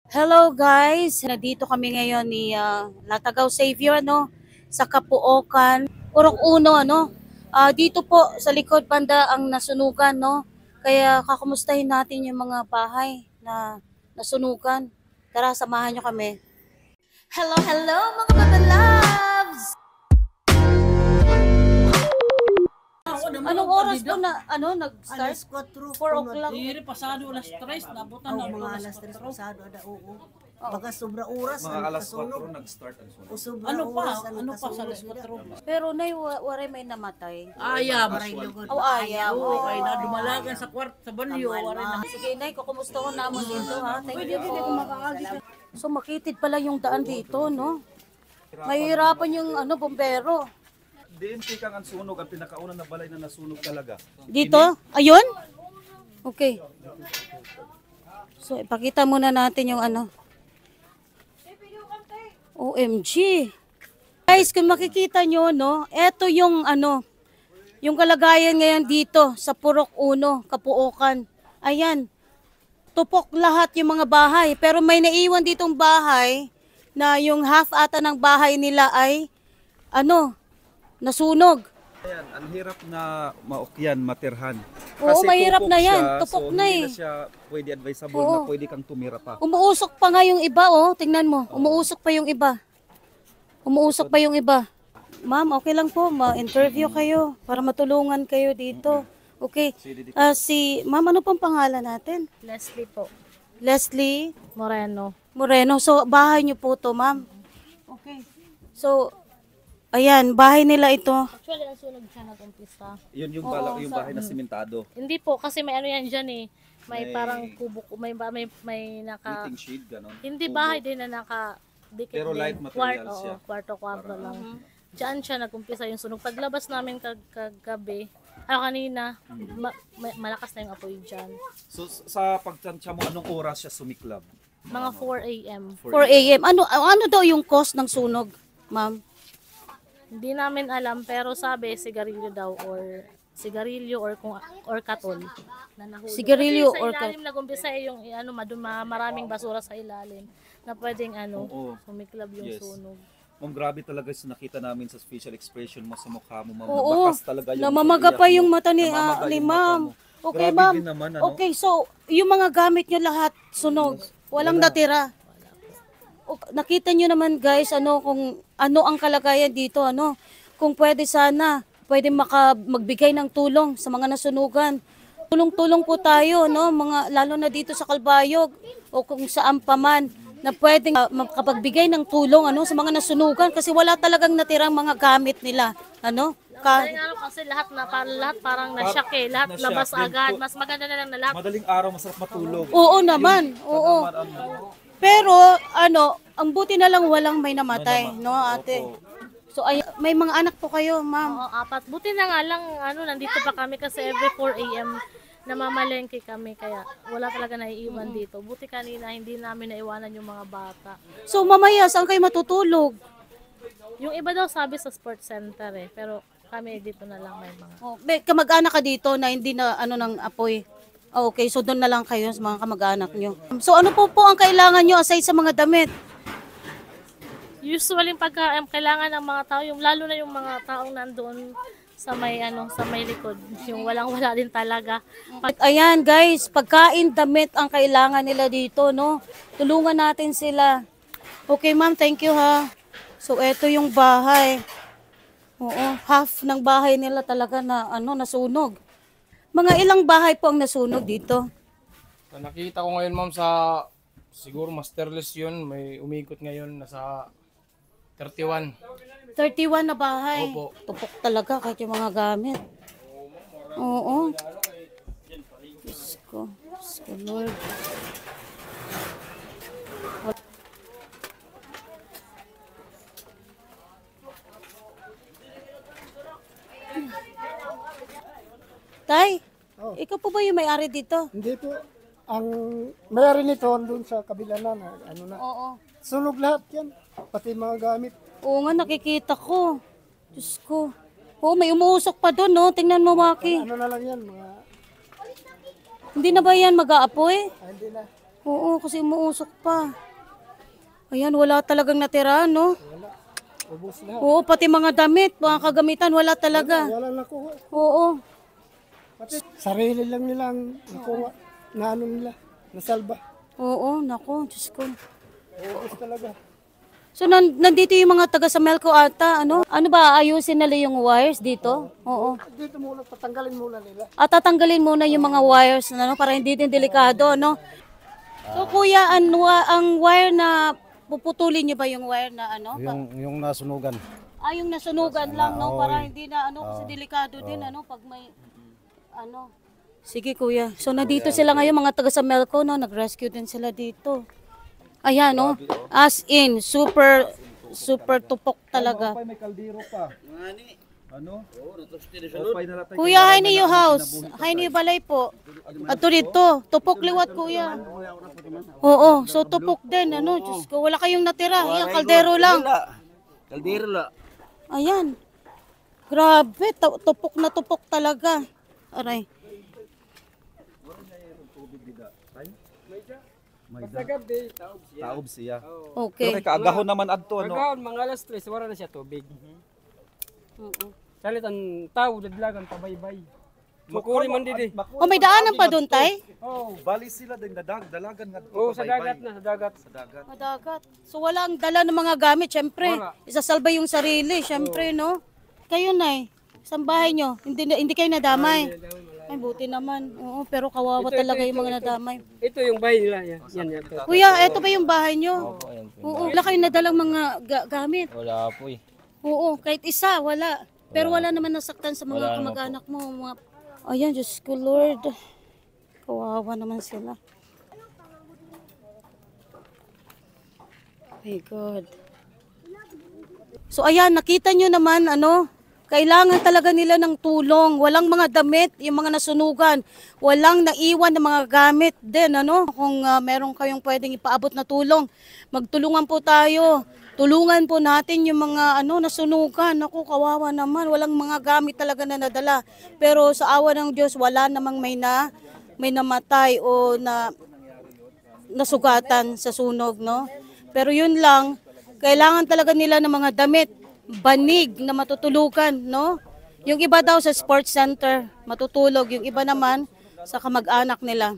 Hello guys, nandito kami ngayon ni Latagaw Savior sa Kapuokan, Purok Uno dito po sa likod banda ang nasunugan Kaya kakumustahin natin yung mga bahay na nasunugan. Tara, samahan nyo kami. Hello, hello mga bata loves! Anong oras po na nag-start? Alas 4 4 o'clock. Diri pasado alas 3 nabutan na mga alas 3 pasado ada oo. Baka sobra oras Mga alas 4 nag-start ang sunog. O sobra Ano pa? oras ang Ano pa sa nakasunog alas nila. 4? Pero nay, waray may namatay. Ayam. Maray lugod. Oh, ayaw. Oo, kay na dumalagan sa kwarto sa banyo, wala na. Sige, Nay, kukumusta ko naman dito, ha? Thank you po. So, makitid pala yung daan dito, no? Mahirapan yung, bombero. DNT kang ang sunog, ang pinakauna na balay na nasunog talaga. Dito? Ayun? Okay. So, ipakita muna natin yung OMG. Guys, kung makikita nyo, eto yung, yung kalagayan ngayon dito sa Purok Uno, Kapuokan. Ayan. Tupok lahat yung mga bahay. Pero may naiwan ditong bahay na yung half ata ng bahay nila ay nasunog. Ayan, ang hirap na maukyan, matirhan. Oo, mahirap tupok na yan. siya, Tupok so na hindi eh. na siya pwede advisable Oo. na pwede kang tumira pa. Umuusok pa nga yung iba, oh. Tingnan mo. Umuusok pa yung iba. Umuusok pa yung iba. Ma'am, okay lang po. Ma-interview kayo para matulungan kayo dito. Okay. Ma'am, ano pang pangalan natin? Leslie po. Leslie Moreno. Moreno. So, bahay niyo po to, ma'am. Okay. So, ayan, bahay nila ito. Actually, ang sunog siya nag-umpisa. Yun yung, yung bahay na simentado. Hindi po, kasi may ano yan dyan eh. May May- parang kubo, may naka... Heating shade, ganon. Hindi Kubo. bahay din na naka... Dikit Pero din. light materials siya. Kwarto-kwarto lang. Diyan siya nag-umpisa yung sunog. Paglabas namin kagabi, kanina, malakas na yung apoy dyan. So sa pagtansya mo, anong oras siya sumiklab? Mga 4 a.m. 4 a.m. Ano daw yung cause ng sunog, ma'am? Hindi namin alam, pero sabi, sigarilyo daw or katol na nahulog. Sigarilyo Kasi or sa ilalim nag-umpisa yung maraming basura sa ilalim na pwedeng Oo. sumiklab yung Yes. sunog. Ma'am, grabe talaga yung nakita namin sa facial expression mo sa mukha mo, ma'am. Oo. Bakas talaga yung Namamaga iyak pa mo. yung mata ni Namamaga ni yung mata ma'am. mo. Okay, Grabe ma'am. din naman, Okay, so yung mga gamit nyo lahat sunog. Walang natira. Nakita nyo naman guys, kung ano ang kalagayan dito, Kung pwede sana, pwede magbigay ng tulong sa mga nasunugan. Tulong-tulong po tayo, lalo na dito sa Kalbayog o kung saan pa man na pwedeng makapagbigay ng tulong sa mga nasunugan kasi wala talagang natirang mga gamit nila. Kasi kasi lahat parang na-shock eh. Lahat Na-shock labas din agad. po. Mas maganda na lang na lahat. Madaling araw, masarap matulog. Oo naman, oo. Pero ang buti na lang walang may namatay, ate? Opo. So may mga anak po kayo, ma'am. Oo, 4. Buti na nga lang, nandito pa kami kasi every 4 a.m. namamalengke kami. Kaya wala talaga naiiwan dito. Buti kanina, hindi namin naiwanan yung mga bata. So mamaya saan kayo matutulog? Yung iba daw sabi sa sports center eh. Pero kami dito na lang may mga. May kamag-anak ka dito na hindi na ng apoy. Okay, so doon na lang kayo sa mga kamag-anak nyo. So ano po ang kailangan nyo aside sa mga damit? Usually pagka kailangan ng mga tao, lalo na yung mga taong nandoon sa may likod, yung walang-wala din talaga. Ayan guys, pagkain, damit ang kailangan nila dito, Tulungan natin sila. Okay ma'am, thank you ha. So eto yung bahay. Oo, half ng bahay nila talaga na nasunog. Mga ilang bahay po ang nasunog dito? Nakita ko ngayon ma'am siguro masterless yun, may umikot ngayon nasa 31. 31 na bahay. Opo. Tupok talaga kahit yung mga gamit. Oo. Diyos ko. Diyos ko, Lord. Tay, ikaw po ba yung may-ari dito? Hindi po. Ang mayari nito doon sa kabila na Oo. sunog lahat yan. Pati mga gamit. Oo nga, nakikita ko. Diyos ko. Oo, may umuusok pa doon, Tingnan mo, Maki. Ano na lang yan, mga Hindi na ba yan mag-aapoy? hindi na. Oo, kasi umuusok pa. Ayan, wala talagang natira, no? Ubus na. Oo, pati mga damit, mga kagamitan, wala talaga. Wala nakuha. Oo. Pati sarili lang nilang nakuha. Na ano nila. Nasalba. Oo, nako, Diyos ko. Ubus talaga. So, nandito yung mga taga sa Melco ata, ano? Ano ba, ayusin nila yung wires dito? Oo. Dito muna, tatanggalin muna nila. At tatanggalin muna yung mga wires, ano, para hindi din delikado, no? So, kuya, ang wire na, puputulin niyo ba yung wire na, ano? Yung nasunugan. Yung nasunugan lang, no? Para hindi na, ano, kasi delikado din, ano, pag may, ano. Sige, kuya. So, nandito sila ngayon, mga taga sa Melco, no? Nag-rescue din sila dito. Ayan, no? As in, super tupok talaga. May kaldero pa. Ano? Kuya, hi niyo house. Hi niyo balay po. Ato dito, tupok liwat, kuya. Oo, so tupok din, ano? Diyos ko, wala kayong natira. Ayan, kaldero lang. Kaldero la. Ayan. Grabe, tupok na tupok talaga. Aray. Taob siya. Pero Okay. kay kaagahon naman adto ano. Pagkaon, mga alas 3, wala na siya tubig. Salit ang tao, dadlagan, pabaybay. Makuri man didi. Oh, may daanan pa doon, tay? Oh, Bali sila din dalagan nga oh, sa dagat na, sa dagat. sa dagat. Madagat. So walang dala ng mga gamit, syempre. Wala. Isasalba yung sarili, syempre, no? Kayo, nay, saan bahay nyo? Hindi kayo nadamay. Ay, buti naman. Oo, pero kawawa talaga yung mga nadamay. Ito yung bahay nila, yan. Yan. Kuya, eto ba yung bahay nyo? Oo, wala kayong nadalang mga gamit? Wala po eh. Oo, kahit isa, wala. Pero wala naman nasaktan sa mga kamag-anak mo. Mga... Ayan, Diyos ko, Lord. Kawawa naman sila. My God. So ayan, nakita nyo naman, ano, kailangan talaga nila ng tulong. Walang mga damit, yung mga nasunugan. Walang naiwan na mga gamit din, ano. Kung meron kayong pwedeng ipaabot na tulong, magtulungan po tayo. Tulungan po natin yung mga nasunugan. Naku, kawawa naman. Walang mga gamit talaga na nadala. Pero sa awa ng Diyos, wala namang may namatay o nasugatan sa sunog, no? Pero yun lang, kailangan talaga nila ng mga damit, banig na matutulugan, no? Yung iba daw sa sports center, matutulog. Yung iba naman sa kamag-anak nila.